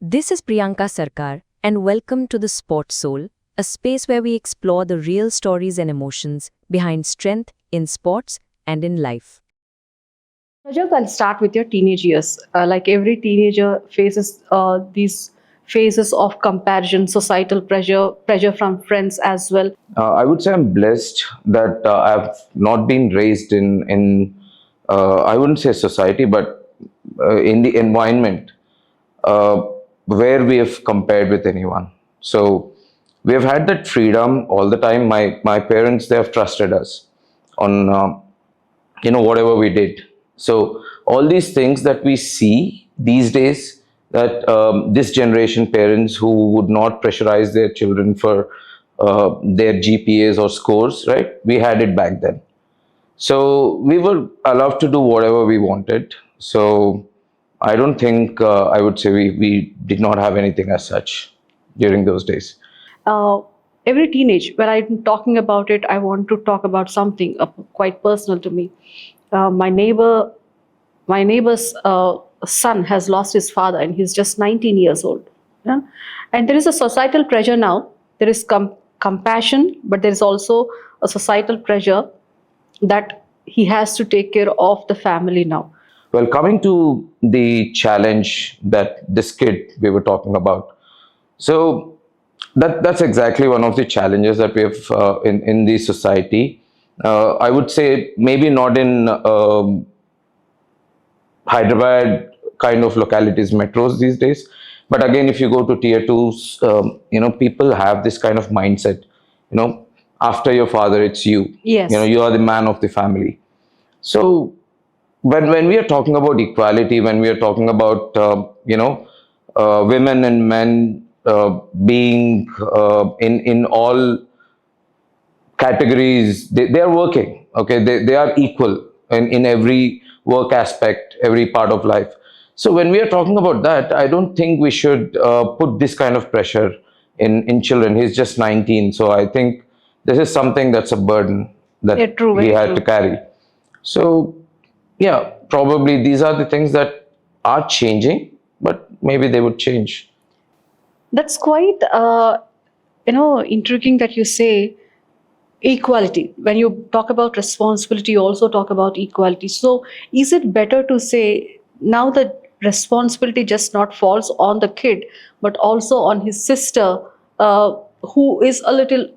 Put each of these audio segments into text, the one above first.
This is Priyanka Sarkar, and welcome to the Sport Soul, a space where we explore the real stories and emotions behind strength in sports and in life. Prajyoth, I'll start with your teenage years. Like every teenager faces these phases of comparison, societal pressure from friends as well. I would say I'm blessed that I've not been raised in I wouldn't say society, but in the environment uh, where we have compared with anyone. So we have had that freedom all the time. My parents, they have trusted us on whatever we did. So all these things that we see these days, that this generation parents who would not pressurize their children for their GPAs or scores, right? We had it back then. So we were allowed to do whatever we wanted. So I don't think I would say we did not have anything as such during those days. Uh, every teenage, when I'm talking about it, I want to talk about something quite personal to me. My neighbor's son has lost his father, and he's just 19 years old. Yeah? And there is a societal pressure now. There is compassion, but there is also a societal pressure that he has to take care of the family now. Well, coming to the challenge that this kid we were talking about, so that's exactly one of the challenges that we have in the society. I would say maybe not in Hyderabad kind of localities, metros these days. But again, if you go to tier twos, people have this kind of mindset. After your father, it's you. Yes. You are the man of the family. So when we are talking about equality, when we are talking about women and men being in all categories, they are working. Okay, they are equal in every work aspect, every part of life. So when we are talking about that, I don't think we should put this kind of pressure in children. He's just 19, so I think this is something that's a burden that Yeah, true, he very had true. to carry. So yeah, probably these are the things that are changing, but maybe they would change. That's quite, intriguing that you say equality. When you talk about responsibility, you also talk about equality. So, is it better to say now that responsibility just not falls on the kid, but also on his sister, who is a little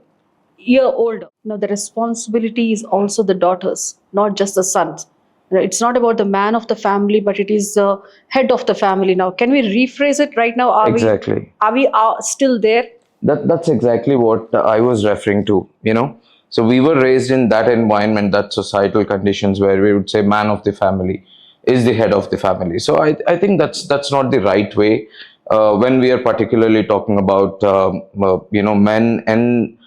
year older? The responsibility is also the daughters, not just the sons. It's not about the man of the family, but it is the head of the family. Now, can we rephrase it right now? Exactly. Are we still there? That's exactly what I was referring to. So we were raised in that environment, that societal conditions where we would say man of the family is the head of the family. So I think that's not the right way when we are particularly talking about men and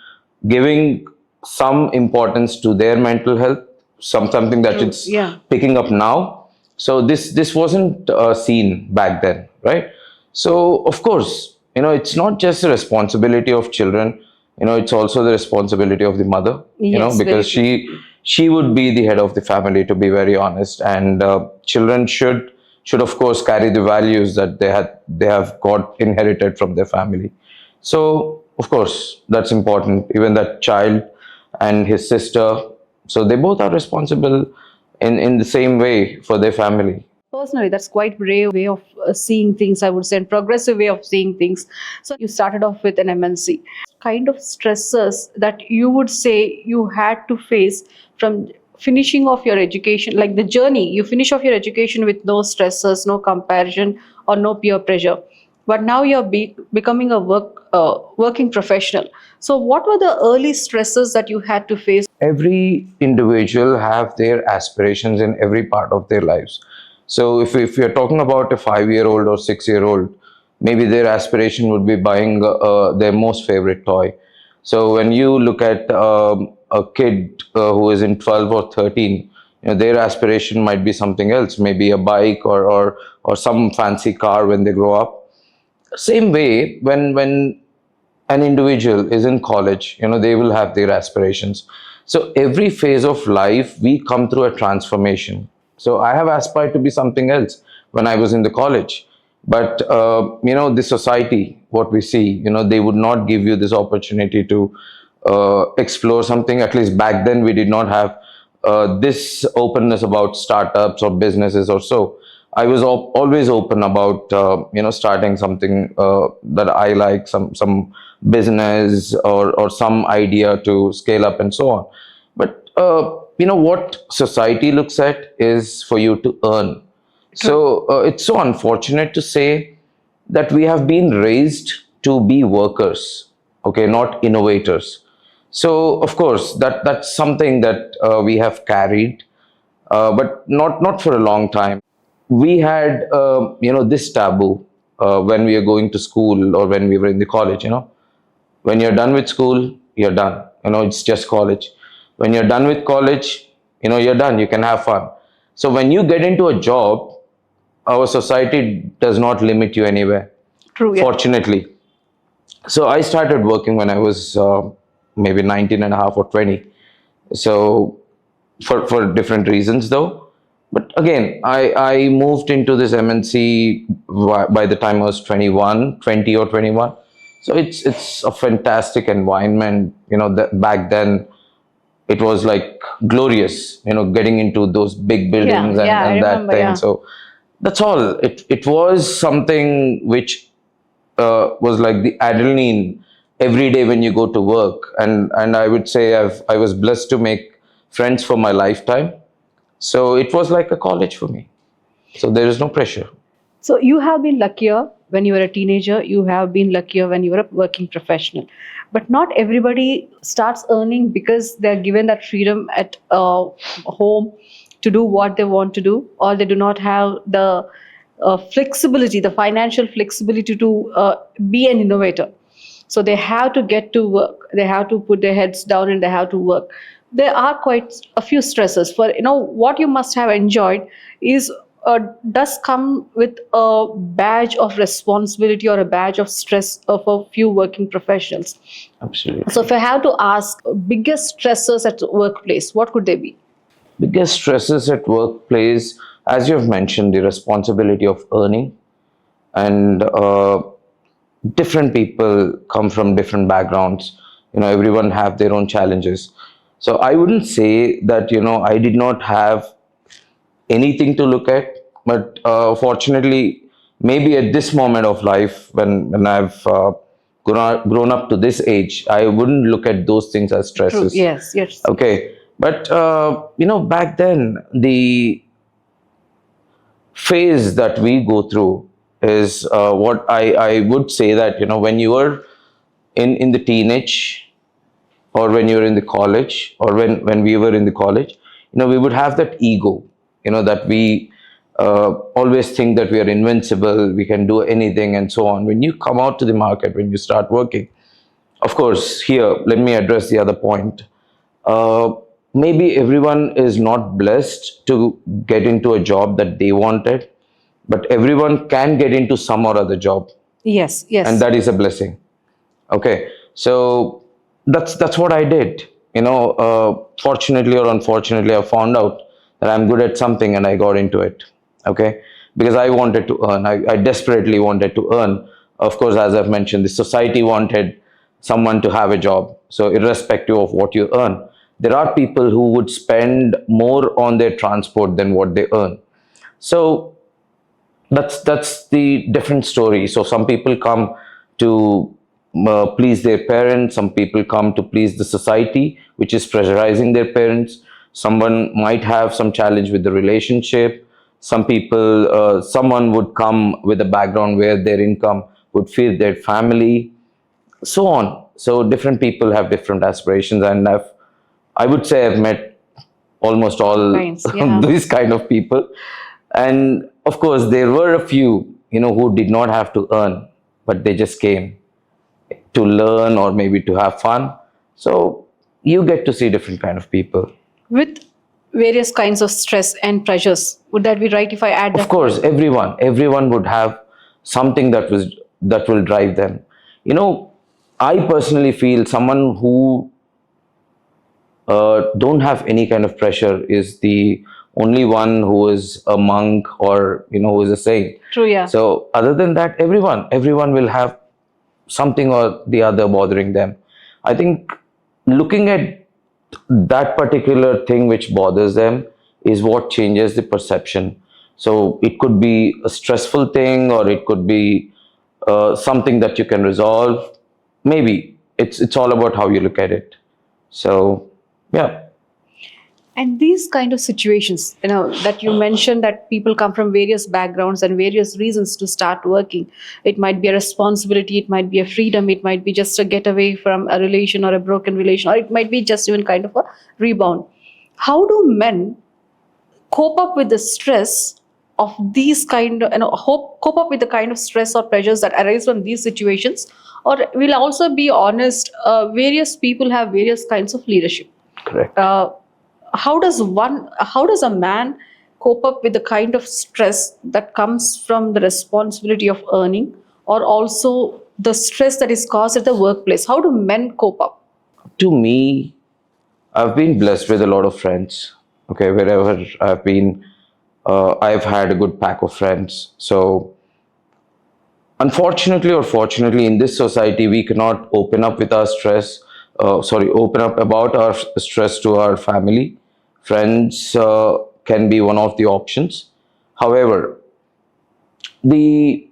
giving some importance to their mental health, something that True. it's Yeah. picking up now. So this wasn't seen back then, right? So of course, it's not just the responsibility of children. It's also the responsibility of the mother. Yes, very Because true. she would be the head of the family, to be very honest, and children should of course carry the values that they have got inherited from their family. So of course that's important. Even that child and his sister, so they both are responsible in the same way for their family. Personally, that's quite brave way of seeing things, I would say, and progressive way of seeing things. So you started off with an MNC. Kind of stresses that you would say you had to face from finishing off your education, like the journey, you finish off your education with no stresses, no comparison, or no peer pressure. But now you're becoming a working professional. So what were the early stresses that you had to face? Every individual have their aspirations in every part of their lives. So if you're talking about a 5-year-old or 6-year-old, maybe their aspiration would be buying their most favorite toy. So when you look at a kid who is in 12 or 13, their aspiration might be something else, maybe a bike or some fancy car when they grow up. Same way, when an individual is in college, they will have their aspirations. So every phase of life we come through a transformation. So I have aspired to be something else when I was in the college. But the society, what we see, they would not give you this opportunity to explore something. At least back then we did not have this openness about startups or businesses or so. I was always open about starting something that I like, some business or some idea to scale up and so on. But what society looks at is for you to earn. So it's so unfortunate to say that we have been raised to be workers, okay, not innovators. So of course that's something that we have carried, but not for a long time. We had this taboo when we are going to school or when we were in the college. When you're done with school, you're done. It's just college. When you're done with college, you're done. You can have fun. So when you get into a job, our society does not limit you anywhere, True. Yeah. fortunately. So I started working when I was maybe 19 and a half or 20. So for different reasons though. But again, I moved into this MNC by the time I was 21, 20 or 21. So it's a fantastic environment. That back then it was like glorious, getting into those big buildings I and that remember, thing. yeah. So that's all. It was something which was like the adrenaline every day when you go to work, and I would say I was blessed to make friends for my lifetime. So it was like a college for me. So there is no pressure. So you have been luckier when you were a teenager, you have been luckier when you were a working professional. But not everybody starts earning because they're given that freedom at home to do what they want to do, or they do not have the flexibility, the financial flexibility to be an innovator. So they have to get to work, they have to put their heads down and they have to work. There are quite a few stresses. For what you must have enjoyed is does come with a badge of responsibility or a badge of stress of a few working professionals. Absolutely. So if I have to ask biggest stressors at workplace, what could they be? Biggest stresses at workplace, as you have mentioned, the responsibility of earning, and different people come from different backgrounds. Everyone have their own challenges. So I wouldn't say that I did not have anything to look at, but fortunately, maybe at this moment of life, when I've grown up to this age, I wouldn't look at those things as True. stresses. Yes. Yes. Okay, but back then the phase that we go through is what I would say that when you were in the teenage, or when you were in the college, or when we were in the college, we would have that ego, that we always think that we are invincible, we can do anything and so on. When you come out to the market, when you start working, of course, here let me address the other point. uh, Maybe everyone is not blessed to get into a job that they wanted, but everyone can get into some or other job, Yes. and Yes. that is a blessing. Okay, so that's what I did. Fortunately or unfortunately, I found out that I'm good at something, and I got into it. Okay, because I wanted to earn. I desperately wanted to earn. Of course, as I've mentioned, the society wanted someone to have a job. So irrespective of what you earn, there are people who would spend more on their transport than what they earn. So that's the different story. So some people come to please their parents, some people come to please the society which is pressurizing their parents. Someone might have some challenge with the relationship. Some people, someone would come with a background where their income would feed their family, so on. So different people have different aspirations, and I would say I've met almost all Kinds. Yeah. these kind of people. And of course, there were a few, who did not have to earn, but they just came to learn or maybe to have fun. So you get to see different kind of people. With various kinds of stress and pressures. Would that be right if I add Of that? course, everyone would have something that will drive them. I personally feel someone who don't have any kind of pressure is the only one who is a monk or who is a saint. True, yeah. So other than that, everyone will have something or the other bothering them. I think looking at that particular thing which bothers them is what changes the perception. So it could be a stressful thing, or it could be something that you can resolve. Maybe it's all about how you look at it. So yeah. And these kind of situations, that you mentioned, that people come from various backgrounds and various reasons to start working. It might be a responsibility, it might be a freedom, it might be just a getaway from a relation or a broken relation, or it might be just even kind of a rebound. How do men cope up with the stress of these kind of, cope up with the kind of stress or pressures that arise from these situations? Or we'll also be honest, various people have various kinds of leadership. Correct. How does a man cope up with the kind of stress that comes from the responsibility of earning, or also the stress that is caused at the workplace? How do men cope up? To me, I've been blessed with a lot of friends. Okay, wherever I've been, I've had a good pack of friends. So unfortunately or fortunately, in this society, we cannot open up with our stress. Open up about our stress to our family. Friends can be one of the options. However, the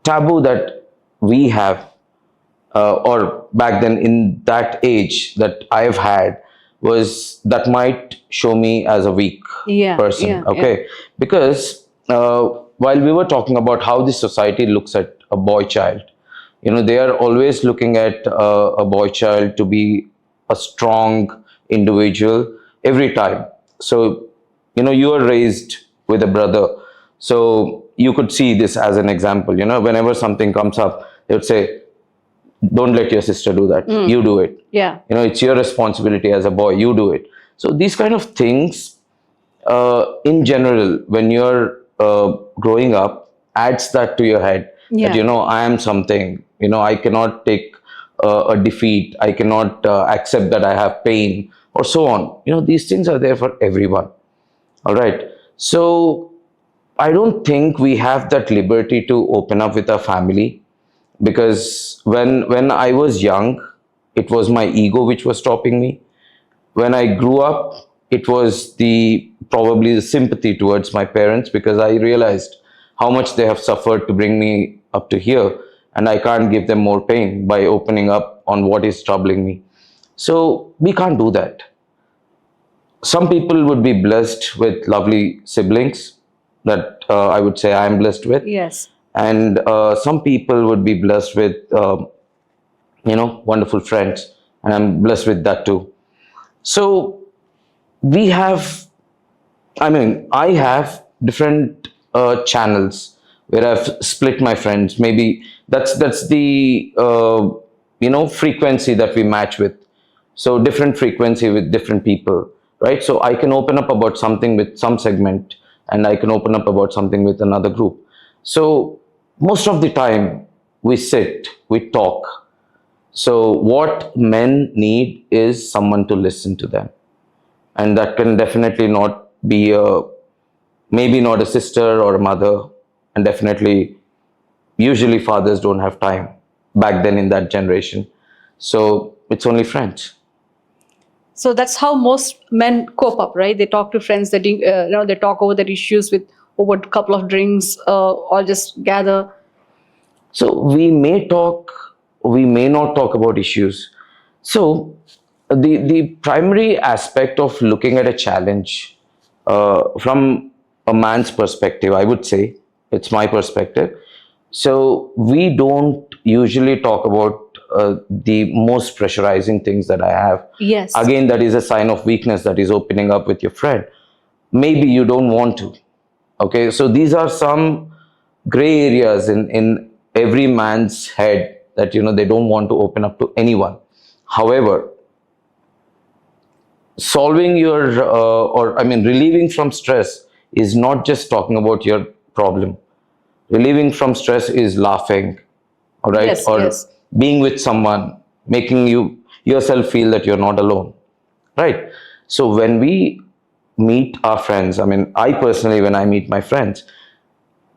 taboo that we have, or back then in that age that I've had, was that might show me as a weak Yeah, person. yeah, Okay, because while we were talking about how the society looks at a boy child, they are always looking at a boy child to be a strong individual every time. So you are raised with a brother, so you could see this as an example. Whenever something comes up, they would say, don't let your sister do that, you do it. Yeah. It's your responsibility as a boy, you do it. So these kind of things, in general, when you're growing up, adds that to your head. Yeah. That I am something. I cannot take a defeat. I cannot accept that I have pain, or so on. These things are there for everyone. All right. So I don't think we have that liberty to open up with our family, because when I was young, it was my ego which was stopping me. When I grew up, it was probably the sympathy towards my parents, because I realized how much they have suffered to bring me up to here, and I can't give them more pain by opening up on what is troubling me. So we can't do that. Some people would be blessed with lovely siblings that I would say I am blessed with. Yes. And some people would be blessed with wonderful friends, and I'm blessed with that too. So we have, I have different channels where I've split my friends. Maybe that's the frequency that we match with. So different frequency with different people, right? So I can open up about something with some segment, and I can open up about something with another group. So most of the time we sit, we talk. So what men need is someone to listen to them, and that can definitely not be maybe not a sister or a mother, and definitely usually fathers don't have time back then in that generation. So it's only friends. So that's how most men cope up, right? They talk to friends, they talk over their issues with over a couple of drinks, or just gather. So we may talk, we may not talk about issues. So the primary aspect of looking at a challenge from a man's perspective, I would say, it's my perspective. So we don't usually talk about the most pressurizing things that I have. Yes. Again, that is a sign of weakness, that is opening up with your friend. Maybe you don't want to. Okay, so these are some gray areas in every man's head, that they don't want to open up to anyone. However, solving your relieving from stress is not just talking about your problem. Relieving from stress is laughing, all right, Yes, or yes. being with someone, making yourself feel that you're not alone, right? So when we meet our friends, I mean, I personally, when I meet my friends,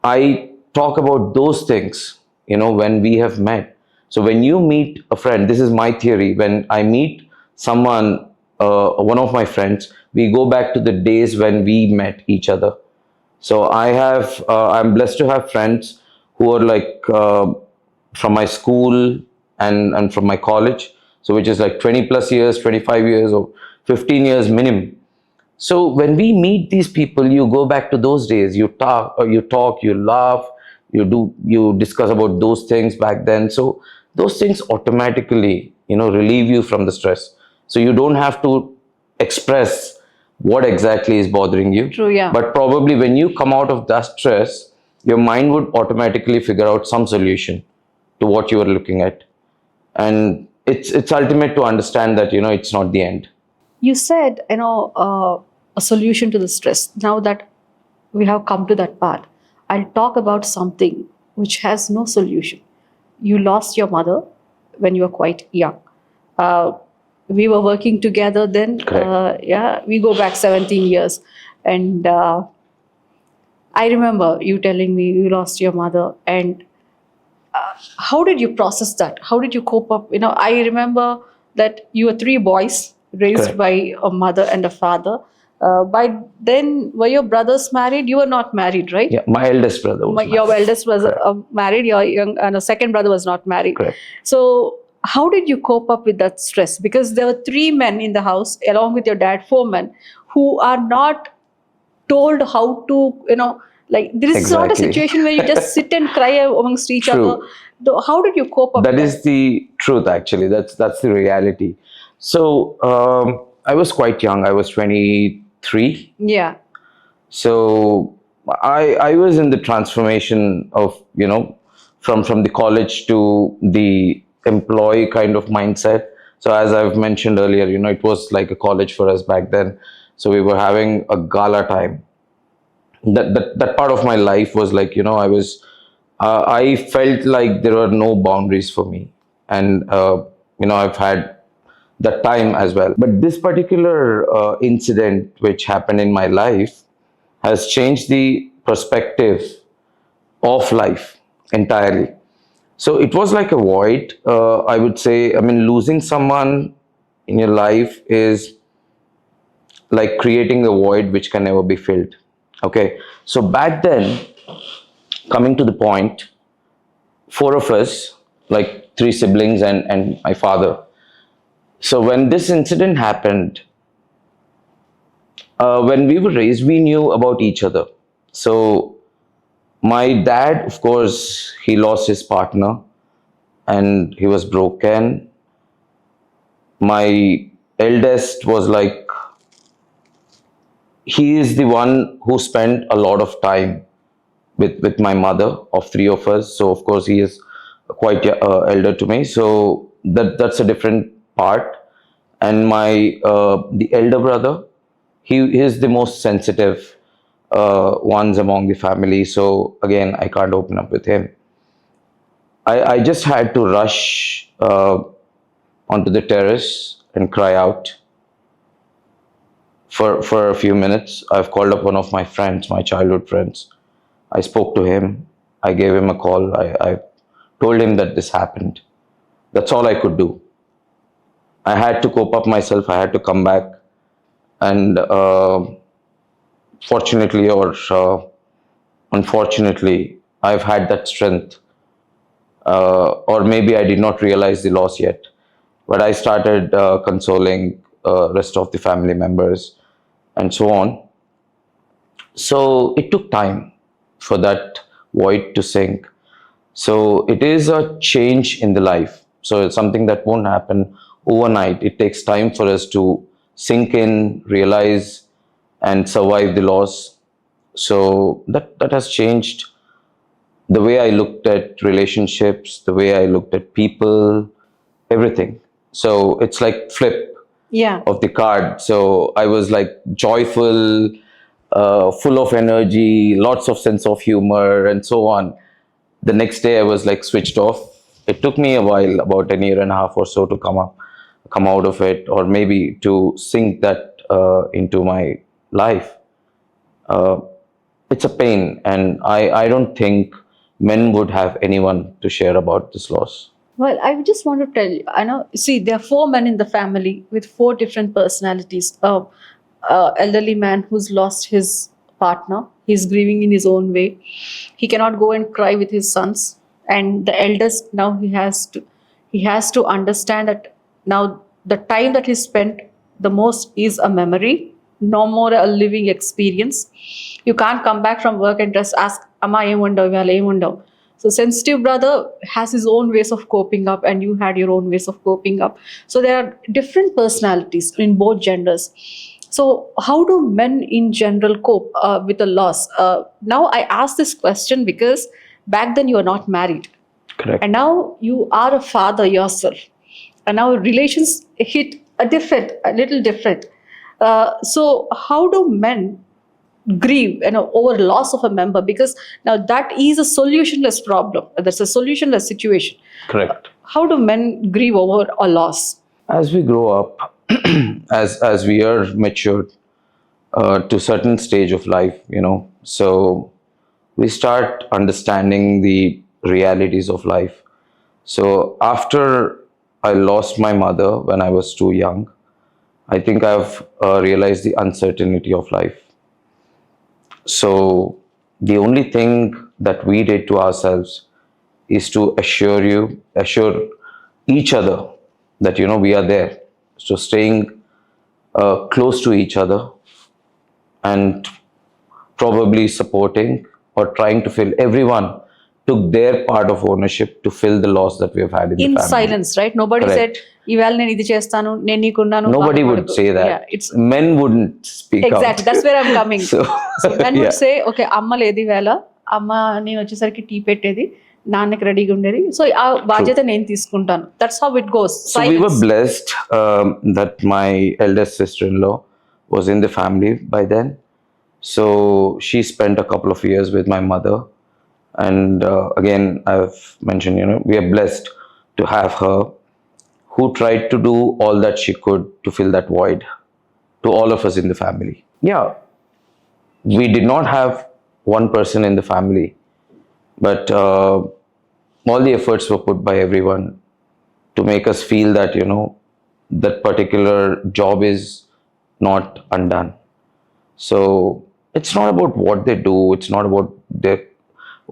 I talk about those things, when we have met. So when you meet a friend, this is my theory. When I meet someone, one of my friends, we go back to the days when we met each other. So I'm blessed to have friends who are like from my school and from my college. So which is like 20 plus years, 25 years, or 15 years minimum. So when we meet these people, you go back to those days. You talk, you laugh, you discuss about those things back then. So those things automatically, relieve you from the stress. So you don't have to express what exactly is bothering you. True, yeah. But probably when you come out of that stress, your mind would automatically figure out some solution to what you are looking at, and it's ultimate to understand that it's not the end. You said, a solution to the stress. Now that we have come to that part, I'll talk about something which has no solution. You lost your mother when you were quite young. Uh, we were working together then. Correct. Yeah, we go back 17 years. And I remember you telling me you lost your mother. And how did you process that? How did you cope up? I remember that you were three boys raised Correct. by a mother and a father. By then, were your brothers married? You were not married, right? Yeah, my eldest brother was Your married. eldest was married. Your young and a second brother was not married. Correct. So, how did you cope up with that stress? Because there were three men in the house, along with your dad, four men, who are not told how to, like this is not a Exactly. situation where you just sit and cry amongst each True. other. How did you cope up? That with is the truth, actually. That's the reality. So I was quite young. I was 23. Yeah. So I was in the transformation of from the college to the employee kind of mindset. So as I've mentioned earlier, it was like a college for us back then. So we were having a gala time. That part of my life was like, I felt like there were no boundaries for me, and I've had that time as well. But this particular incident which happened in my life has changed the perspective of life entirely. So it was like a void, I would say. I mean, losing someone in your life is like creating a void which can never be filled. Okay, so back then, coming to the point, four of us, like three siblings and my father. So when this incident happened, when we were raised, we knew about each other. So my dad, of course, he lost his partner and he was broken. My eldest was like, he is the one who spent a lot of time with my mother of three of us. So of course he is quite elder to me. So that's a different part. And my the elder brother, he is the most sensitive ones among the family. So again, I can't open up with him. I just had to rush onto the terrace and cry out for a few minutes. I've called up one of my friends, my childhood friends. I spoke to him. I gave him a call. I told him that this happened. That's all I could do. I had to cope up myself. I had to come back. And fortunately or unfortunately, I've had that strength. Or maybe I did not realize the loss yet. But I started consoling rest of the family members and so on. So it took time for that void to sink. So it is a change in the life. So it's something that won't happen overnight. It takes time for us to sink in, realize, and survive the loss. So that has changed the way I looked at relationships, the way I looked at people, everything. So it's like flip Yeah. of the card. So I was like joyful, full of energy, lots of sense of humor, and so on. The next day I was like switched off. It took me a while, about a year and a half or so, to come out of it, or maybe to sink that into my life, uh, it's a pain, and I don't think men would have anyone to share about this loss. Well, I just want to tell you, I know, see, there are four men in the family with four different personalities. Elderly man who's lost his partner, he's grieving in his own way. He cannot go and cry with his sons. And the eldest, now he has to understand that now the time that he spent the most is a memory, no more a living experience. You can't come back from work and just ask, Amma, em undav, ivala em undav. So sensitive brother has his own ways of coping up, and you had your own ways of coping up. So there are different personalities in both genders. So how do men in general cope with a loss? Now I ask this question because back then you were not married, Correct. and now you are a father yourself, and now relations hit a little different. So how do men grieve, over loss of a member? Because now that is a solutionless problem. That's a solutionless situation. Correct. How do men grieve over a loss? As we grow up, as we are matured to certain stage of life, so we start understanding the realities of life. So after I lost my mother when I was too young, I think I've realized the uncertainty of life. So the only thing that we did to ourselves is to assure each other that we are there. So staying close to each other and probably supporting or trying to fill. Everyone took their part of ownership to fill the loss that we have had in In the family. silence, right? Nobody Correct. said, "Ival నేను ఇది చేస్తాను, నేను నీకున్నాను." Nobody would say that. Yeah, it's Men wouldn't speak exactly. out. That's where I'm coming. So, So men would yeah. say, "Okay, అమ్మ లేదు వేళ, అమ్మ నేను వచ్చేసరికి టీ పెట్టేది, నాన్నకి రెడీగా ఉండేది. సో ఆ బాధ్యత నేను తీసుకుంటాను." That's how it goes. So we were Silence. blessed that my eldest sister-in-law was in the family by then. So she spent a couple of years with my mother. And again, I've mentioned, we are blessed to have her, who tried to do all that she could to fill that void to all of us in the family. Yeah, we did not have one person in the family, but all the efforts were put by everyone to make us feel that, that particular job is not undone. So it's not about what they do, it's not about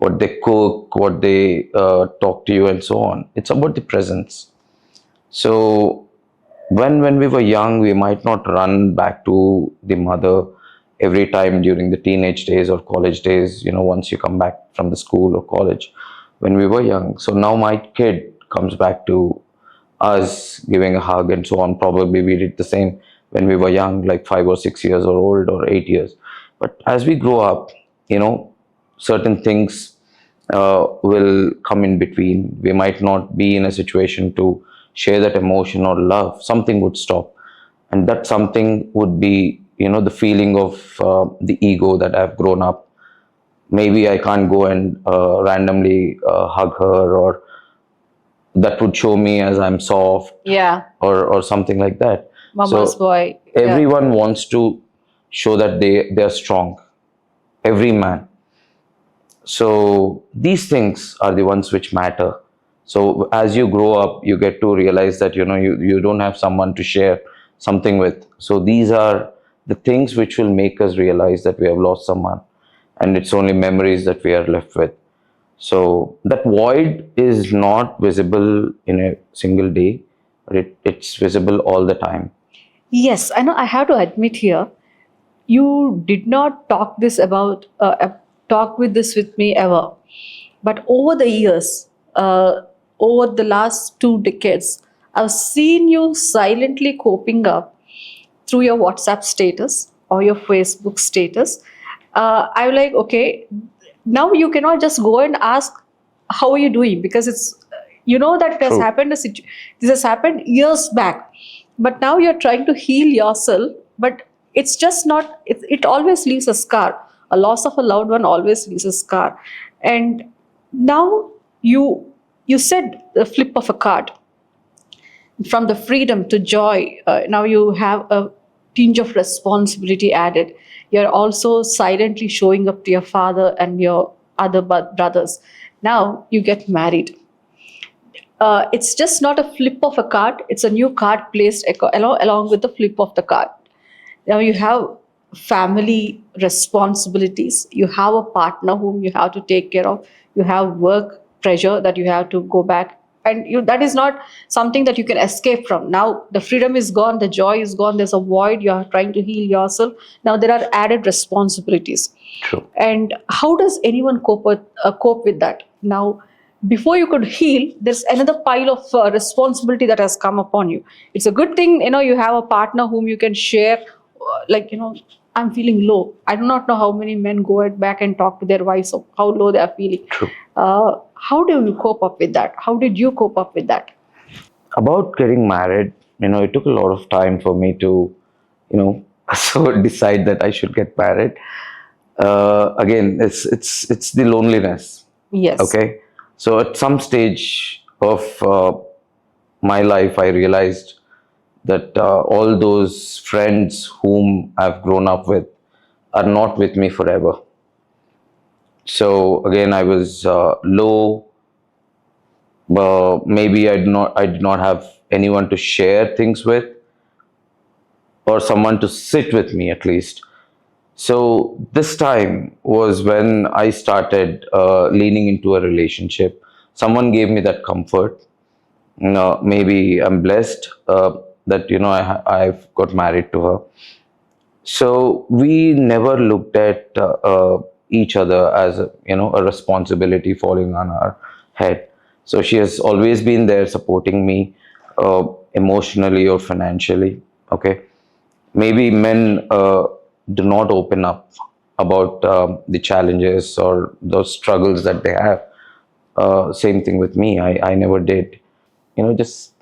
what they cook, what they talk to you, and so on. It's about the presence. So when we were young, we might not run back to the mother every time during the teenage days or college days, once you come back from the school or college, when we were young. So now my kid comes back to us giving a hug and so on. Probably we did the same when we were young, like 5 or 6 years or old, or 8 years. But as we grow up, certain things will come in between. We might not be in a situation to share that emotion or love. Something would stop, and that something would be, the feeling of the ego that I've grown up. Maybe I can't go and randomly hug her, or that would show me as I'm soft, Yeah, or something like that. mama's So boy. Yeah. everyone wants to show that they are strong, every man. So these things are the ones which matter. So as you grow up, you get to realize that you don't have someone to share something with. So these are the things which will make us realize that we have lost someone, and it's only memories that we are left with. So that void is not visible in a single day, but it's visible all the time. Yes, I know. I have to admit here, you did not talk with this with me ever. But over the years, over the last 2 decades, I've seen you silently coping up through your WhatsApp status or your Facebook status. I'm like, okay, now you cannot just go and ask, how are you doing? Because it's, that it has True. happened, this has happened years back. But now you're trying to heal yourself, but it's just not, it always leaves a scar. A loss of a loved one always leaves a scar. And now you said the flip of a card, from the freedom to joy. Now you have a tinge of responsibility added. You're also silently showing up to your father and your other brothers. Now you get married. It's just not a flip of a card, it's a new card placed along with the flip of the card. Now you have family responsibilities, you have a partner whom you have to take care of, you have work pressure that you have to go back, and that is not something that you can escape from. Now the freedom is gone, the joy is gone, there's a void, you are trying to heal yourself. Now there are added responsibilities. True. And how does anyone cope with that? Now, before you could heal, there's another pile of responsibility that has come upon you. It's a good thing, you have a partner whom you can share, I'm feeling low. I do not know how many men go back and talk to their wives of how low they are feeling. True. How do you cope up with that? How did you cope up with that? About getting married, it took a lot of time for me to, so decide that I should get married. Again, it's the loneliness. Yes. Okay. So at some stage of my life, I realized that all those friends whom I've grown up with are not with me forever. So again, I was low. Maybe I did not have anyone to share things with, or someone to sit with me at least. So this time was when I started leaning into a relationship. Someone gave me that comfort. Maybe I'm blessed that I've got married to her. So we never looked at each other as a responsibility falling on our head. So she has always been there supporting me emotionally or financially. Okay, maybe men do not open up about the challenges or those struggles that they have. Same thing with me. I never did. Just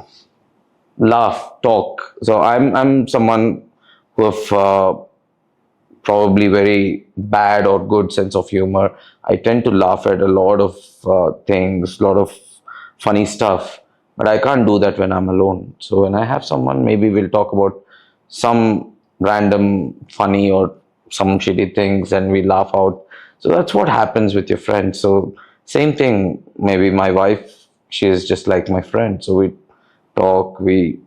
laugh, talk. So I'm someone who have probably very bad or good sense of humor. I tend to laugh at a lot of things, a lot of funny stuff, but I can't do that when I'm alone. So when I have someone, maybe we'll talk about some random funny or some shitty things and we laugh out. So that's what happens with your friends. So same thing, maybe my wife, she is just like my friend. So we talk, we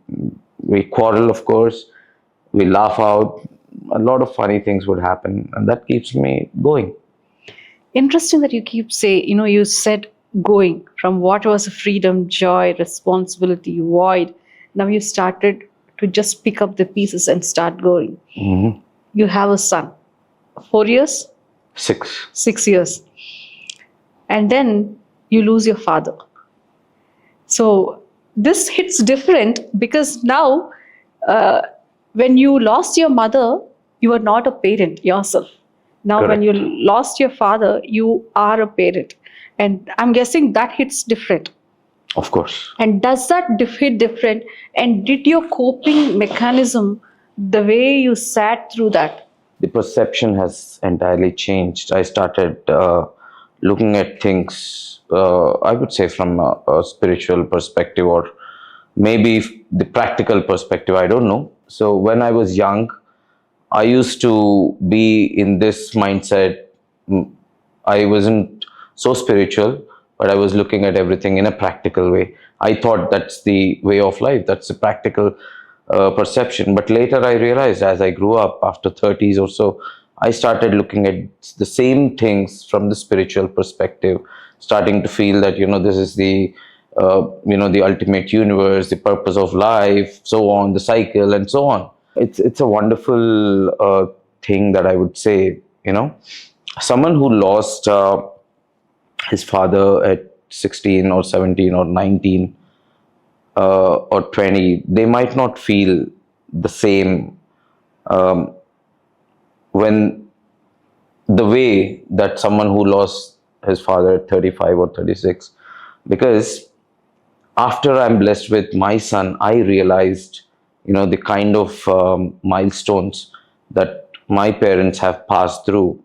quarrel, of course, we laugh out. A lot of funny things would happen, and that keeps me going. Interesting that you keep you said going from what was freedom, joy, responsibility, void. Now you started to just pick up the pieces and start going. Mm-hmm. You have a son, 4 years, 6. 6 years, and then you lose your father. So this hits different because now, when you lost your mother, you are not a parent yourself. Now, when you Correct. lost your father, you are a parent. And I'm guessing that hits different. Of course. And does that hit different? And did your coping mechanism, the way you sat through that? The perception has entirely changed. I started looking at things, I would say, from a spiritual perspective or maybe the practical perspective. I don't know. So when I was young, I used to be in this mindset. Mm, I wasn't so spiritual, but I was looking at everything in a practical way. I thought that's the way of life, that's the practical perception. But later I realized as I grew up, after 30s or so, I started looking at the same things from the spiritual perspective, starting to feel that, this is the ultimate universe, the purpose of life, so on, the cycle, and so on. It's a wonderful thing that I would say, someone who lost his father at 16 or 17 or 19 or 20, they might not feel the same um, when the way that someone who lost his father at 35 or 36. Because after I'm blessed with my son, I realized, the kind of milestones that my parents have passed through.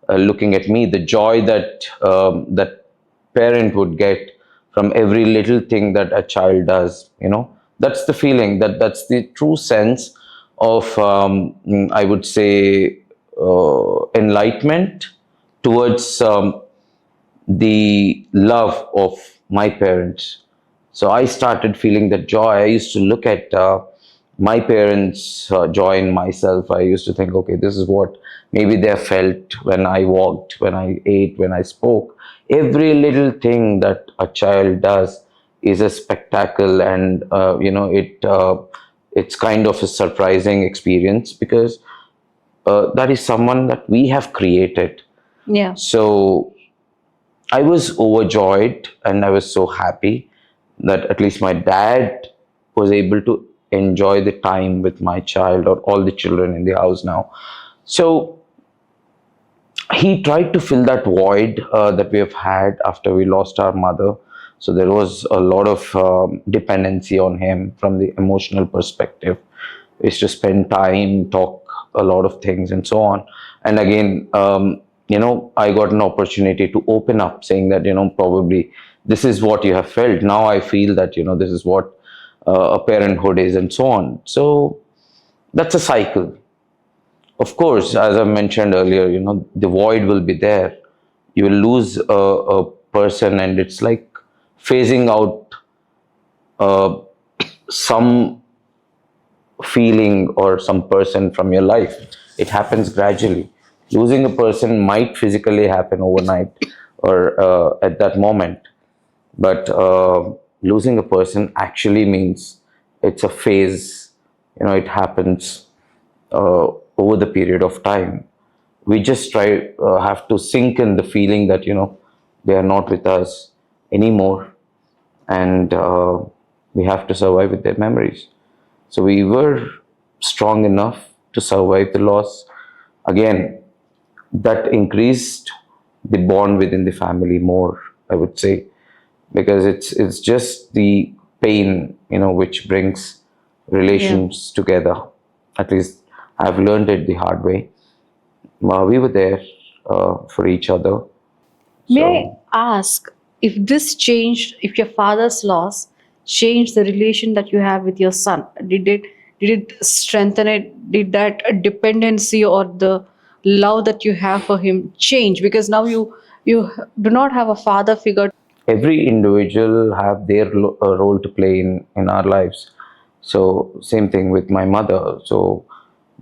Looking at me, the joy that that parent would get from every little thing that a child does. That's the feeling. That's the true sense of, I would say, enlightenment towards the love of my parents. So I started feeling that joy. I used to look at my parents' joy in myself. I used to think, okay, this is what maybe they felt when I walked, when I ate, when I spoke. Every little thing that a child does is a spectacle, and it's kind of a surprising experience, because that is someone that we have created. Yeah. So I was overjoyed and I was so happy that at least my dad was able to enjoy the time with my child, or all the children in the house now. So he tried to fill that void that we have had after we lost our mother. So there was a lot of dependency on him from the emotional perspective. We used to spend time, talk a lot of things, and so on. And again, I got an opportunity to open up, saying that, probably this is what you have felt. Now I feel that, this is what a parenthood is, and so on. So that's a cycle. Of course, as I mentioned earlier, the void will be there. You will lose a person, and it's like phasing out uh, some feeling or some person from your life. It happens gradually. Losing a person might physically happen overnight, or at that moment, but losing a person actually means it's a phase. It happens over the period of time. We just have to sink in the feeling that, they are not with us anymore, and we have to survive with their memories. So we were strong enough to survive the loss. Again, that increased the bond within the family more, I would say, because it's just the pain, which brings Yeah. relations together. At least I've learned it the hard way. We were there for each other. May So I ask if this changed, if your father's loss changed the relation that you have with your son? Did it strengthen it? Did that dependency or the love that you have for him change? Because now you do not have a father figure. every individual have their role to play in our lives. So same thing with my mother. So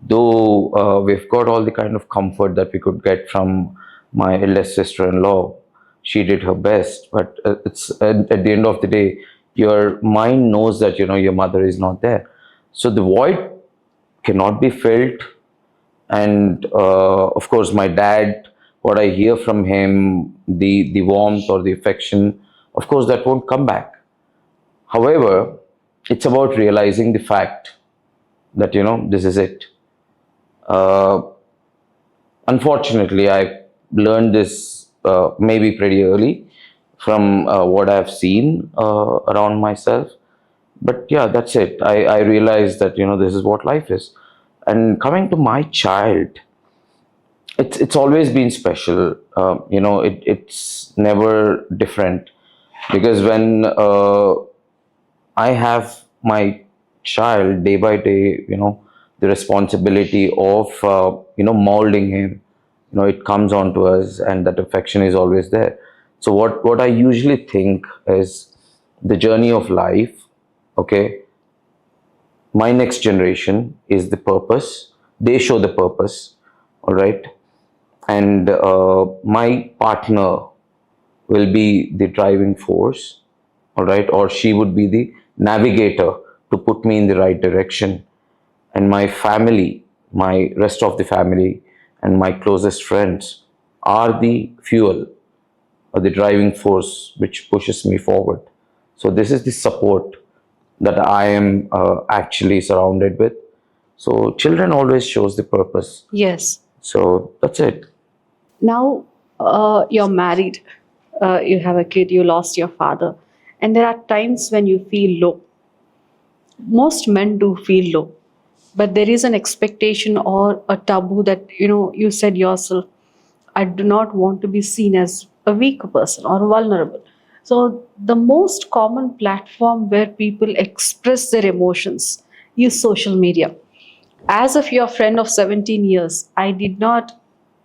though we've got all the kind of comfort that we could get from my eldest sister-in-law, she did her best, but it's at the end of the day, your mind knows that, your mother is not there. So the void cannot be filled. And of course, my dad, what I hear from him, the warmth or the affection, of course that won't come back. However, it's about realizing the fact that, this is it. uh, Unfortunately, I learned this maybe pretty early from what I've seen around myself. But yeah, that's it. I realized that, this is what life is. And coming to my child, it's always been special. It's never different, because when I have my child, day by day, the responsibility of molding him, it comes on to us, and that affection is always there. So what I usually think is the journey of life. Okay, my next generation is the purpose. They show the purpose. All right, and my partner will be the driving force. All right, or she would be the navigator to put me in the right direction. And my family, my rest of the family, and my closest friends are the fuel or the driving force which pushes me forward. So this is the support that I am actually surrounded with. So children always shows the purpose. Yes. So that's it. Now you're married, you have a kid, you lost your father, and there are times when you feel low. Most men do feel low, but there is an expectation or a taboo that you said yourself, I do not want to be seen as a weak person or vulnerable. So the most common platform where people express their emotions is social media. As if you're a friend of 17 years, I did not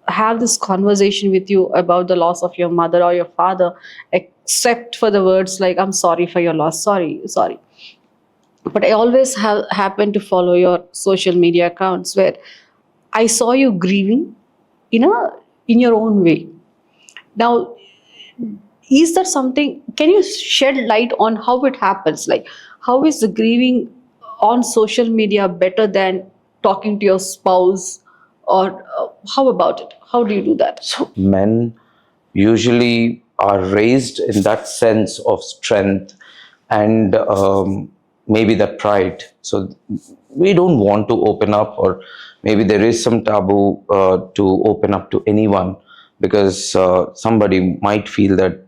have this conversation with you about the loss of your mother or your father, except for the words like, I'm sorry for your loss, sorry, sorry. But I always have happened to follow your social media accounts where I saw you grieving in a in your own way. Now, is there something? Can you shed light on how it happens? Like, how is the grieving on social media better than talking to your spouse, or how about it? How do you do that? So men usually are raised in that sense of strength and maybe that pride. So we don't want to open up, or maybe there is some taboo to open up to anyone because somebody might feel that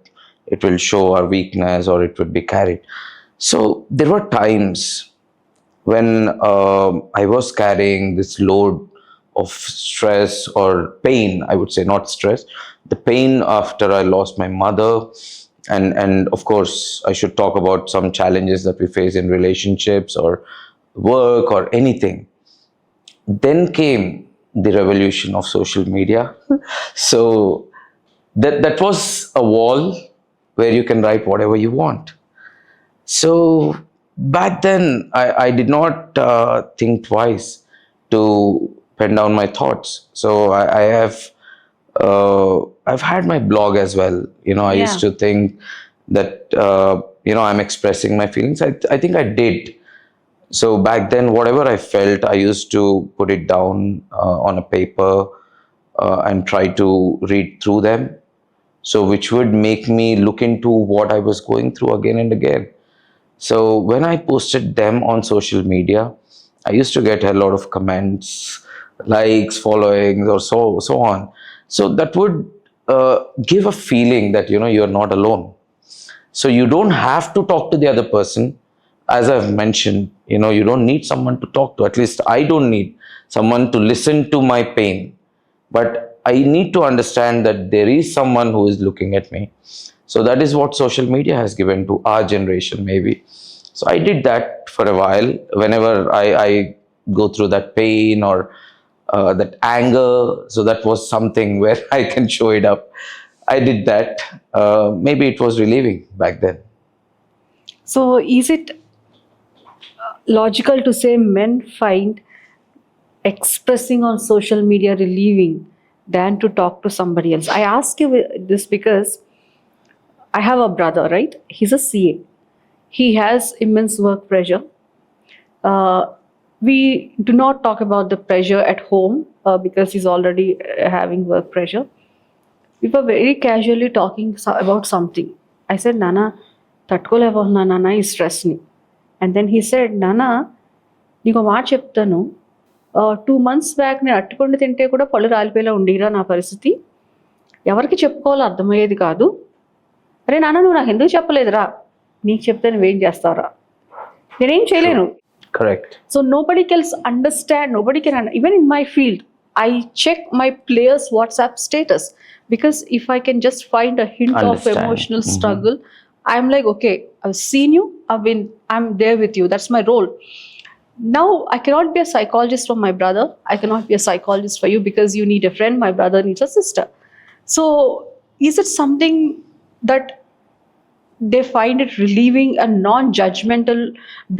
it will show our weakness or it would be carried. So there were times when I was carrying this load of stress or pain, I would say, not stress, the pain after I lost my mother. And of course, I should talk about some challenges that we face in relationships or work or anything. Then came the revolution of social media. So that was a wall where you can write whatever you want. So back then, I did not think twice to pen down my thoughts. So I've had my blog as well. I used Yeah. to think that I'm expressing my feelings. I think I did. So back then, whatever I felt, I used to put it down on a paper and try to read through them. So which would make me look into what I was going through again and again. So when I posted them on social media, I used to get a lot of comments, likes, followings, or so on. So that would give a feeling that you're not alone. So you don't have to talk to the other person. As I've mentioned, you don't need someone to talk to. At least I don't need someone to listen to my pain. But I need to understand that there is someone who is looking at me. So that is what social media has given to our generation, maybe. So I did that for a while. Whenever I go through that pain or that anger, so that was something where I can show it up. I did that. Maybe it was relieving back then. So, is it logical to say men find expressing on social media relieving than to talk to somebody else? I ask you this because I have a brother, right? He's a CA. He has immense work pressure. Uh, we do not talk about the pressure at home because he's already having work pressure. We were very casually talking about something. I said, Nana, తట్టుకోలేకపోతున్నా నాన్న ఈ స్ట్రెస్ని. And then he said, నాన్న నీకు మాట చెప్తాను, 2 months back నేను అట్టుపండు తింటే కూడా పళ్ళు రాలిపోయేలా ఉండేరా నా పరిస్థితి. ఎవరికి చెప్పుకోవాలో అర్థమయ్యేది కాదు. అరే నాన్న నువ్వు నాకు ఎందుకు చెప్పలేదురా, నీకు చెప్తే నువ్వేం చేస్తావురా, నేనేం చేయలేను. Correct. So nobody can understand, nobody can, even in my field, I check my players' WhatsApp status because if I can just find a hint Understand. of emotional struggle, I'm like, okay, I've seen you, I'm there with you. That's my role. Now I cannot be a psychologist for my brother. I cannot be a psychologist for you because you need a friend, my brother needs a sister. So is it something that they find it relieving and non-judgmental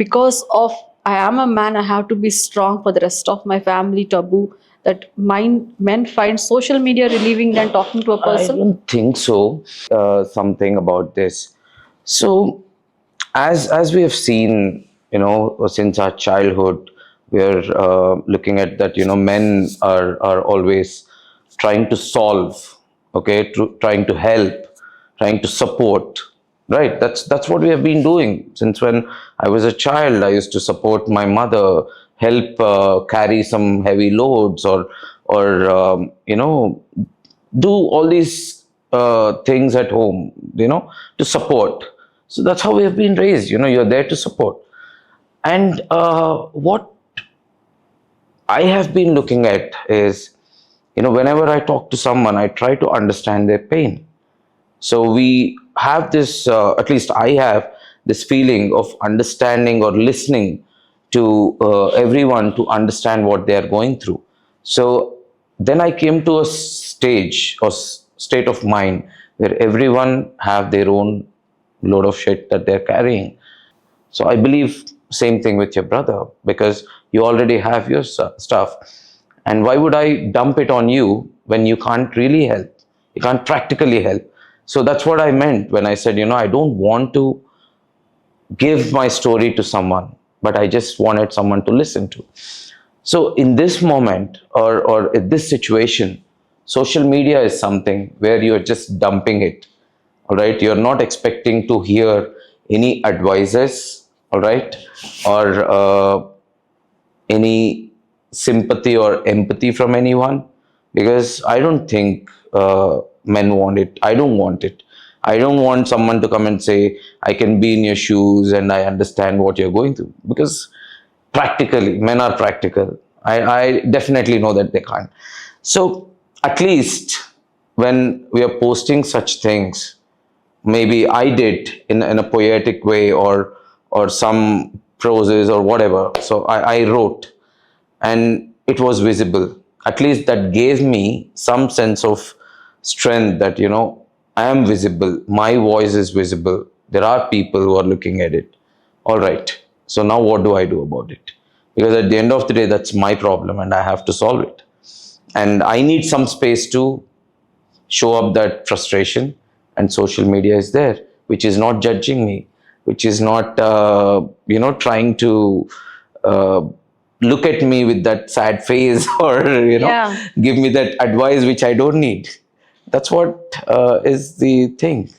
because of I am a man, I have to be strong for the rest of my family taboo, that men find social media relieving than talking to a I person? don't think so. Something about this. So, as we have seen, since our childhood, we are looking at that. Men are always trying to solve, okay, trying to help, trying to support. Right. That's what we have been doing since when I was a child. I used to support my mother, help carry some heavy loads, or do all these things at home, to support. So that's how we have been raised. You're there to support. And what I have been looking at is, whenever I talk to someone, I try to understand their pain. So we have this, at least I have this feeling of understanding or listening to everyone to understand what they are going through. So then I came to a stage or state of mind where everyone have their own load of shit that they're carrying. So I believe same thing with your brother, because you already have your stuff, and why would I dump it on you when you can't really help? You can't practically help. So that's what I meant when I said, I don't want to give my story to someone, but I just wanted someone to listen to. So in this moment, or in this situation, social media is something where you're just dumping it. All right, you're not expecting to hear any advices, all right, or any sympathy or empathy from anyone, because I don't think men want it. I don't want it. I don't want someone to come and say, I can be in your shoes and I understand what you're going through, because practically, men are practical. I definitely know that they can't. So at least when we are posting such things, maybe I did in a poetic way, or some proses or whatever. So I wrote, and it was visible. At least that gave me some sense of strength that, I am visible, my voice is visible, there are people who are looking at it. All right, so now what do I do about it? Because at the end of the day, that's my problem and I have to solve it. And I need some space to show up that frustration, and social media is there, which is not judging me, which is not trying to uh, look at me with that sad face or Yeah. give me that advice which I don't need. That's what is the thing.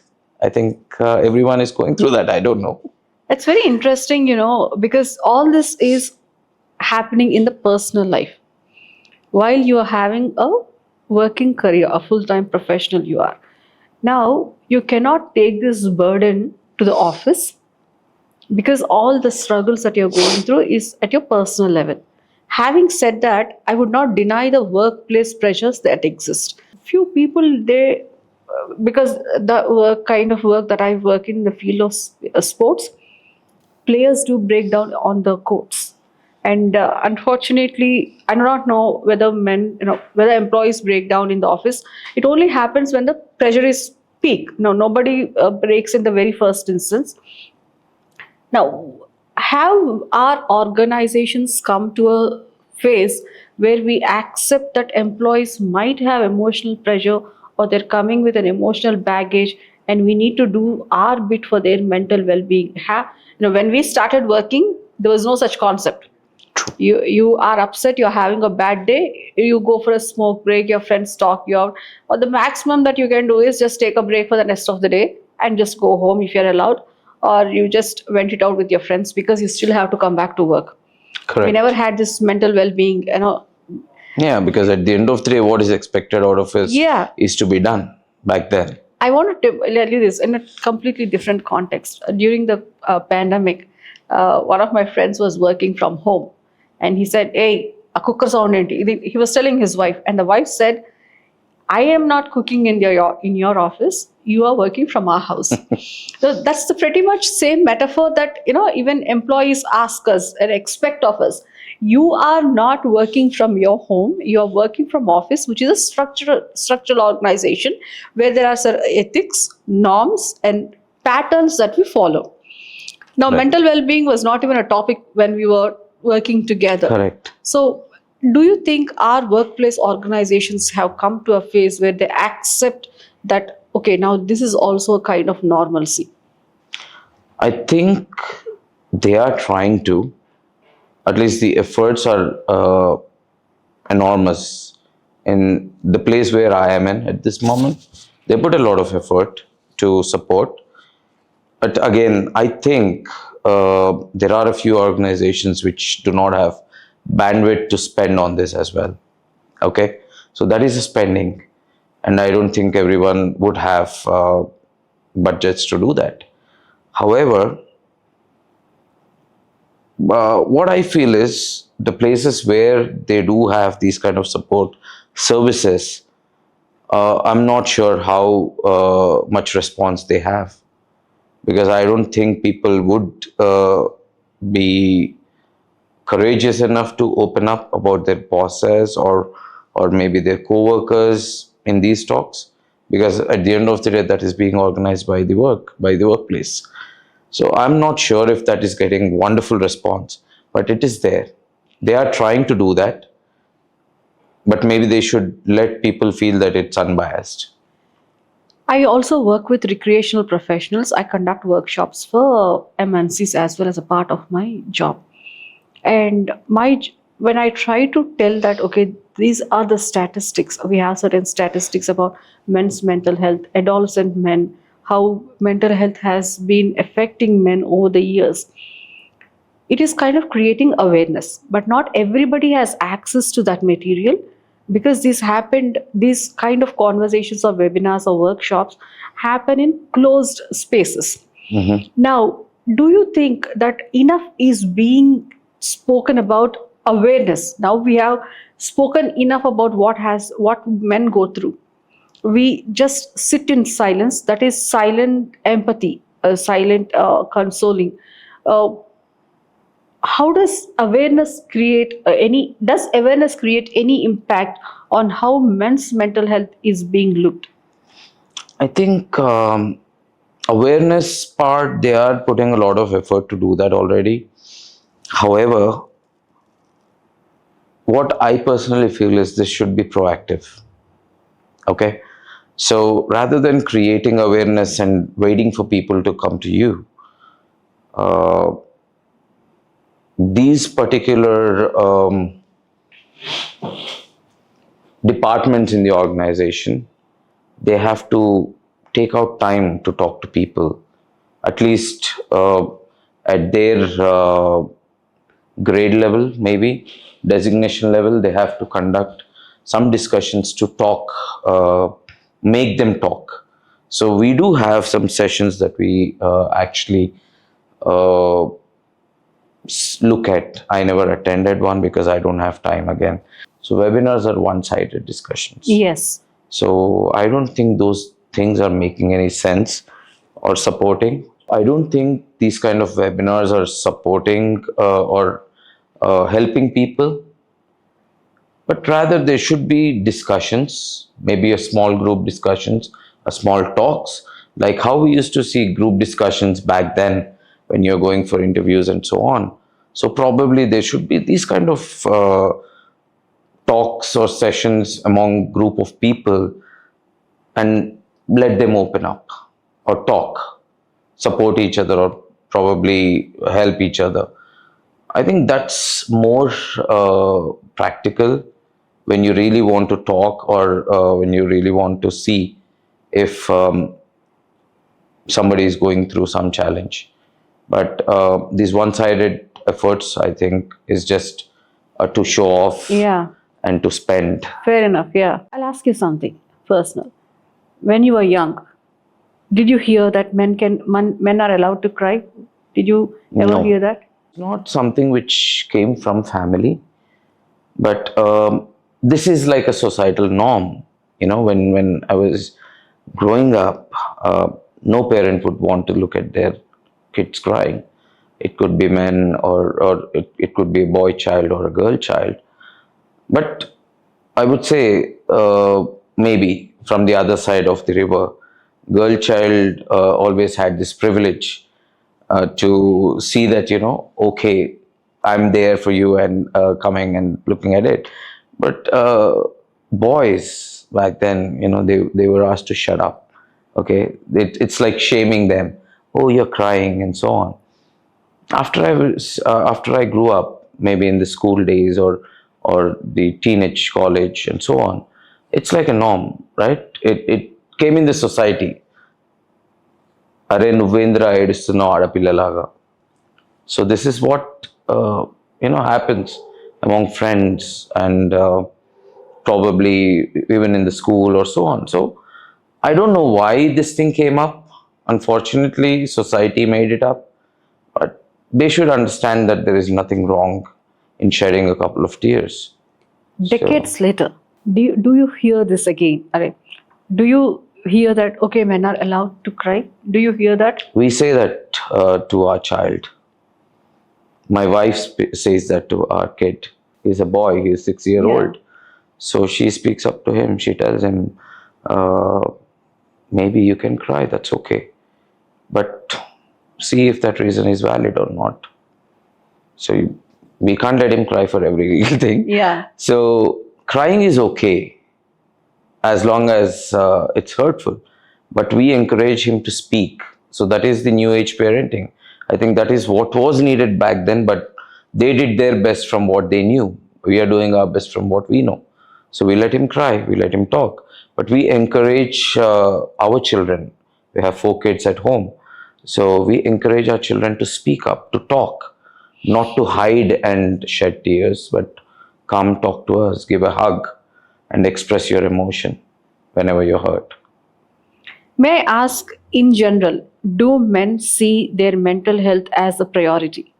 I think everyone is going through that. I don't know. It's very interesting, because all this is happening in the personal life while you are having a working career, a full time professional you are. Now, you cannot take this burden to the office because all the struggles that you're going through is at your personal level. Having said that, I would not deny the workplace pressures that exist. Few people, because the kind of work that I work in the field of sports, players do break down on the courts. And unfortunately, I do not know whether whether employees break down in the office. It only happens when the pressure is peak. No, nobody breaks in the very first instance. Now, have our organizations come to a phase where we accept that employees might have emotional pressure, or they're coming with an emotional baggage, and we need to do our bit for their mental well-being? When we started working, there was no such concept. You are upset, you're having a bad day, you go for a smoke break, your friends talk you out, or the maximum that you can do is just take a break for the rest of the day and just go home if you're allowed, or you just vent it out with your friends because you still have to come back to work. We Correct. never had this mental well-being. Yeah, because at the end of the day, what is expected out of us Yeah. is to be done back then. I want to tell you this in a completely different context. During the pandemic, one of my friends was working from home, and he said, "Hey, a cooker sound." He was telling his wife, and the wife said, "I am not cooking in your office. You are working from our house." So that's the pretty much same metaphor that even employees ask us and expect of us. You are not working from your home. You are working from office, which is a structural organization where there are certain ethics, norms, and patterns that we follow. Now, Right. mental well-being was not even a topic when we were working together. Correct. So, do you think our workplace organizations have come to a phase where they accept that, okay, now this is also a kind of normalcy? I think they are trying to. At least the efforts are enormous. In the place where I am in at this moment, they put a lot of effort to support. But again, I think there are a few organizations which do not have bandwidth to spend on this as well. Okay, so that is a spending, and I don't think everyone would have budgets to do that. However, what I feel is the places where they do have these kind of support services, I'm not sure how much response they have, because I don't think people would be courageous enough to open up about their bosses or maybe their co-workers in these talks, because at the end of the day that is being organized by the workplace. So I'm not sure if that is getting wonderful response, but it is there. They are trying to do that, but maybe they should let people feel that it's unbiased. I also work with recreational professionals. I conduct workshops for MNCs as well as a part of my job. And when I try to tell that, okay, these are the statistics, we have certain statistics about men's mental health, adolescent men, how mental health has been affecting men over the years. It is kind of creating awareness, but not everybody has access to that material, because these kind of conversations or webinars or workshops happen in closed spaces. Now, do you think that enough is being spoken about awareness? Now we have spoken enough about what men go through. We just sit in silence. That is silent empathy, silent consoling. Uh, how does awareness create any? Does awareness create any impact on how men's mental health is being looked? I think awareness part, they are putting a lot of effort to do that already. However, what I personally feel is this should be proactive. Okay. So rather than creating awareness and waiting for people to come to you, uh, these particular departments in the organization, they have to take out time to talk to people, at least at their grade level, maybe designation level. They have to conduct some discussions to talk, make them talk. So we do have some sessions that we actually uh, look at. I never attended one because I don't have time again. So webinars are one-sided discussions. Yes. So I don't think those things are making any sense or supporting. I don't think these kind of webinars are supporting or helping people, but rather there should be discussions, maybe a small group discussions, a small talks, like how we used to see group discussions back then when you're going for interviews and so on. So probably there should be these kind of talks or sessions among group of people, and let them open up or talk, support each other, or probably help each other. I think that's more practical when you really want to talk, or when you really want to see if somebody is going through some challenge. But these one-sided efforts, I think, is just to show off, Yeah. and to spend. Fair enough. Yeah. I'll ask you something personal. When you were young, did you hear that men are allowed to cry? Did you ever No. hear that? Not something which came from family, but this is like a societal norm. When I was growing up, no parent would want to look at their kids crying. It could be men, or it could be a boy child or a girl child. But I would say maybe from the other side of the river, girl child always had this privilege to see that, okay, I'm there for you, and coming and looking at it. But boys back then, they were asked to shut up. Okay, it's like shaming them. Oh, you're crying, and so on. After I grew up, maybe in the school days, or the teenage college and so on, it's like a norm, right? It came in the society. అరే నువ్వేంద్ర ఏడుస్తున్నావు ఆడపిల్లలాగా. So this is what happens among friends, and probably even in the school or so on. So I don't know why this thing came up. Unfortunately, society made it up, but they should understand that there is nothing wrong in shedding a couple of tears. Decades later, do you hear this again? Do you hear that, okay, men are allowed to cry? Do you hear that? We say that to our child. My wife says that to our kid. He's a boy, he's 6 year old. So she speaks up to him. She tells him, maybe you can cry, that's okay. But see if that reason is valid or not. So we can't let him cry for every little thing. Yeah. So crying is okay as long as it's hurtful. But we encourage him to speak. So that is the new age parenting. I think that is what was needed back then, but they did their best from what they knew. We are doing our best from what we know. So we let him cry, we let him talk. But we encourage our children. We have 4 kids at home. So we encourage our children to speak up, to talk, not to hide and shed tears, but come talk to us, give a hug, and express your emotion whenever you're hurt. May I ask, in general, do men see their mental health as a priority?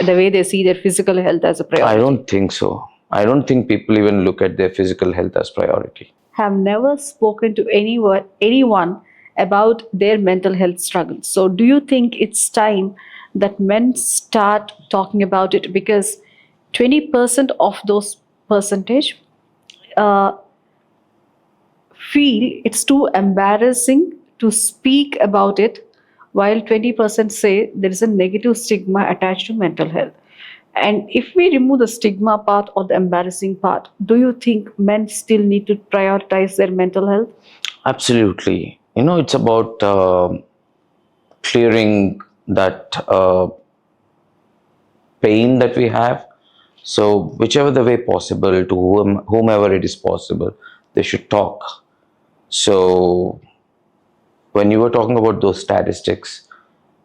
The way they see their physical health as a priority? I don't think so. I don't think people even look at their physical health as priority. Have never spoken to anyone about their mental health struggles. So do you think it's time that men start talking about it? Because 20% of those percentage feel it's too embarrassing to speak about it, while 20% say there is a negative stigma attached to mental health. And if we remove the stigma part or the embarrassing part, do you think men still need to prioritize their mental health? Absolutely. It's about clearing that pain that we have. So, whichever the way possible, to whomever it is possible, they should talk. So, when you were talking about those statistics,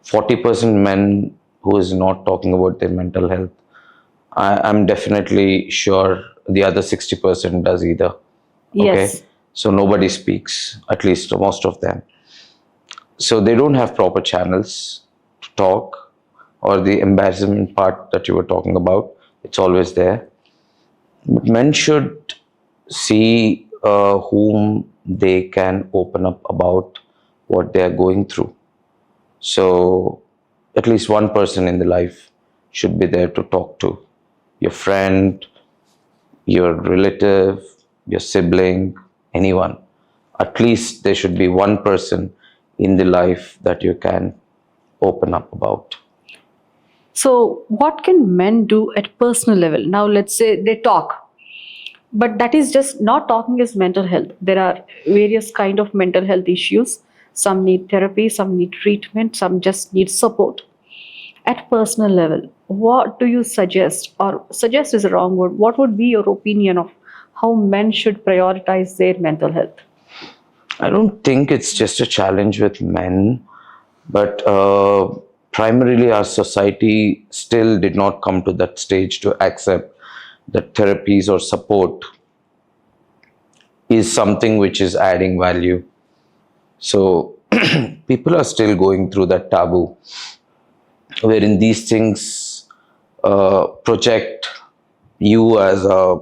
40% men who is not talking about their mental health, I'm definitely sure the other 60% does either. Yes. Okay? So nobody speaks, at least most of them. So they don't have proper channels to talk, or the embarrassment part that you were talking about, it's always there. But men should see whom they can open up about what they are going through. So at least one person in the life should be there to talk to. Your friend, your relative, your sibling, anyone. At least there should be one person in the life that you can open up about. So what can men do at personal level? Now let's say they talk, but that is just not talking is mental health. There are various kind of mental health issues. Some need therapy, some need treatment, some just need support. At personal level, what do you suggest, or suggest is a wrong word, what would be your opinion of how men should prioritize their mental health? I don't think it's just a challenge with men, but primarily our society still did not come to that stage to accept that therapies or support is something which is adding value. So people are still going through that taboo wherein these things project you as a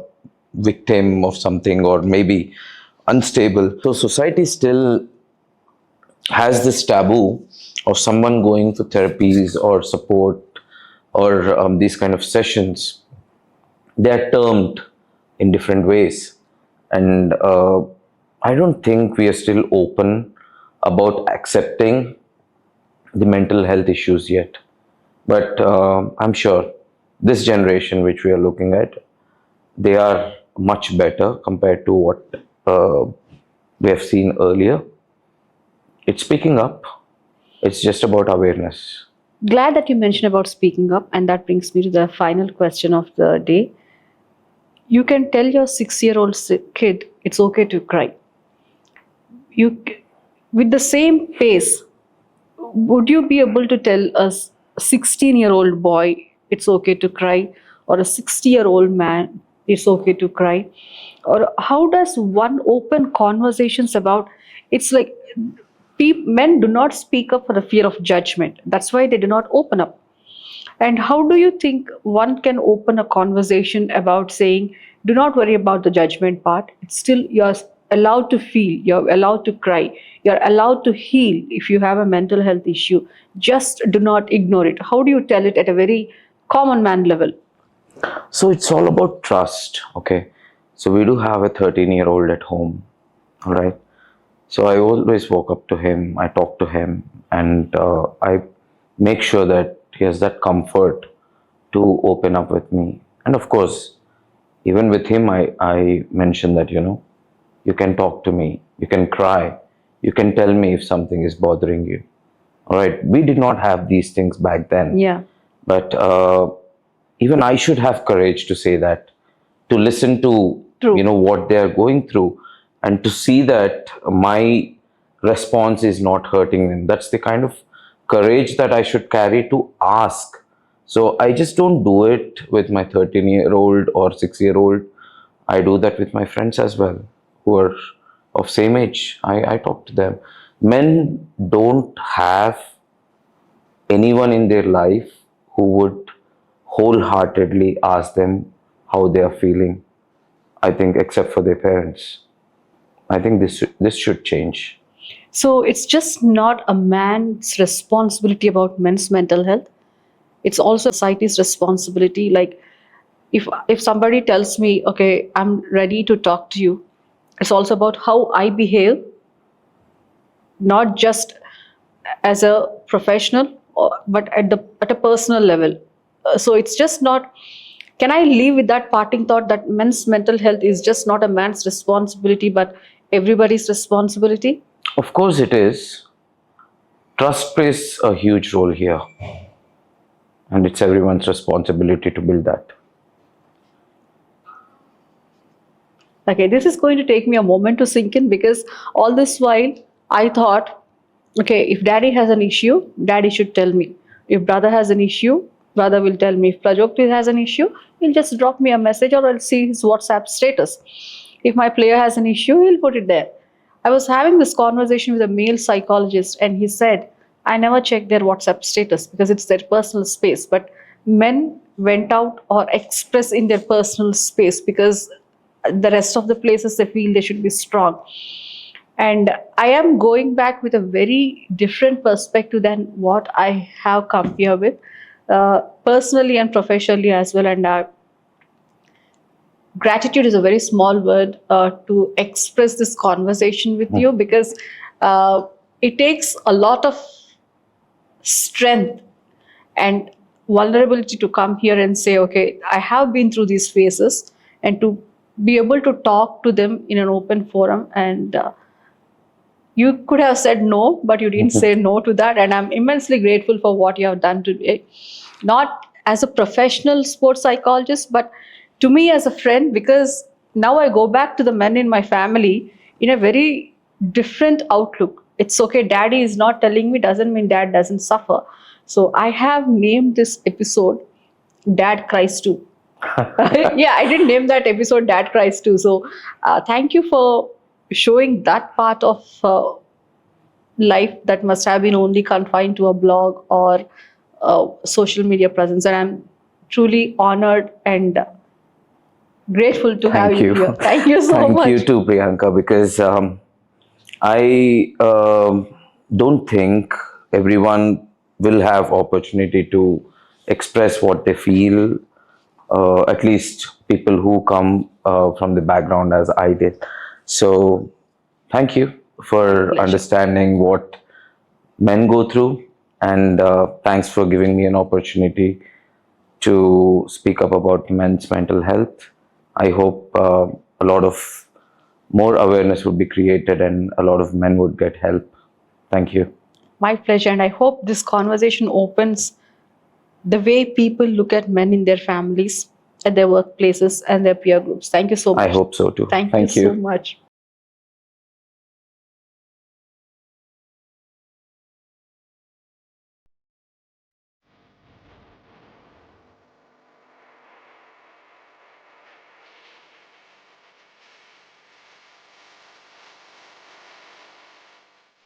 victim of something, or maybe unstable. So society still has this taboo of someone going for therapies or support or these kind of sessions. They are termed in different ways, and I don't think we are still open about accepting the mental health issues yet. But I'm sure this generation which we are looking at, they are much better compared to what we have seen earlier. It's picking up. It's just about awareness. Glad that you mentioned about speaking up, and that brings me to the final question of the day. You can tell your 6-year-old kid it's okay to cry. With the same pace, would you be able to tell a 16-year-old boy it's okay to cry, or a 60-year-old man it's okay to cry? Or how does one open conversations about, it's like men do not speak up for the fear of judgment. That's why they do not open up. And how do you think one can open a conversation about saying, do not worry about the judgment part. It's still, you're allowed to feel, you're allowed to cry, you're allowed to heal if you have a mental health issue. Just do not ignore it. How do you tell it at a very common man level? So it's all about trust, okay? So we do have a 13-year-old at home, all right? So I always walk up to him, I talk to him, and I make sure that he has that comfort to open up with me. And of course, even with him, I mention that, you can talk to me, you can cry, you can tell me if something is bothering you. All right, we did not have these things back then. Yeah. But even I should have courage to say that, to listen to, True. what they are going through, and to see that my response is not hurting them. That's the kind of courage that I should carry to ask. So I just don't do it with my 13-year-old or 6-year-old. I do that with my friends as well, who are of same age. I talk to them. Men don't have anyone in their life who would wholeheartedly ask them how they are feeling, I think, except for their parents. I think this should change. So it's just not a man's responsibility about men's mental health. It's also society's responsibility. Like if somebody tells me, okay, I'm ready to talk to you, it's also about how I behave, not just as a professional, but at a personal level. So it's just not. Can I leave with that parting thought that men's mental health is just not a man's responsibility, but everybody's responsibility? Of course it is. Trust plays a huge role here, and it's everyone's responsibility to build that. Okay, this is going to take me a moment to sink in, because all this while I thought, okay, if daddy has an issue, daddy should tell me. If brother has an issue, brother will tell me. If Prajyoth has an issue, he'll just drop me a message, or I'll see his WhatsApp status. If my player has an issue, he'll put it there. I was having this conversation with a male psychologist, and he said, I never check their WhatsApp status because it's their personal space. But men went out or express in their personal space because the rest of the places they feel they should be strong. And I am going back with a very different perspective than what I have come here with, personally and professionally as well. And gratitude is a very small word to express this conversation with you, because it takes a lot of strength and vulnerability to come here and say, okay, I have been through these phases, and to be able to talk to them in an open forum. And you could have said no, but you didn't say no to that. And I'm immensely grateful for what you have done today. Not as a professional sports psychologist, but to me as a friend, because now I go back to the men in my family in a very different outlook. It's okay, daddy is not telling me, doesn't mean dad doesn't suffer. So I have named this episode Dad Cries Too. Yeah, I didn't name that episode Dad Cries Too. So thank you for showing that part of life that must have been only confined to a blog or social media presence. And I'm truly honored and grateful to have you here. Thank you so much. Thank you too, Priyanka, because I don't think everyone will have opportunity to express what they feel, at least people who come from the background as I did. So thank you for understanding what men go through, and thanks for giving me an opportunity to speak up about men's mental health. I hope a lot of more awareness would be created and a lot of men would get help. Thank you. My pleasure. And I hope this conversation opens the way people look at men in their families, at their workplaces, and their peer groups. Thank you so much. I hope so too. Thank you so much.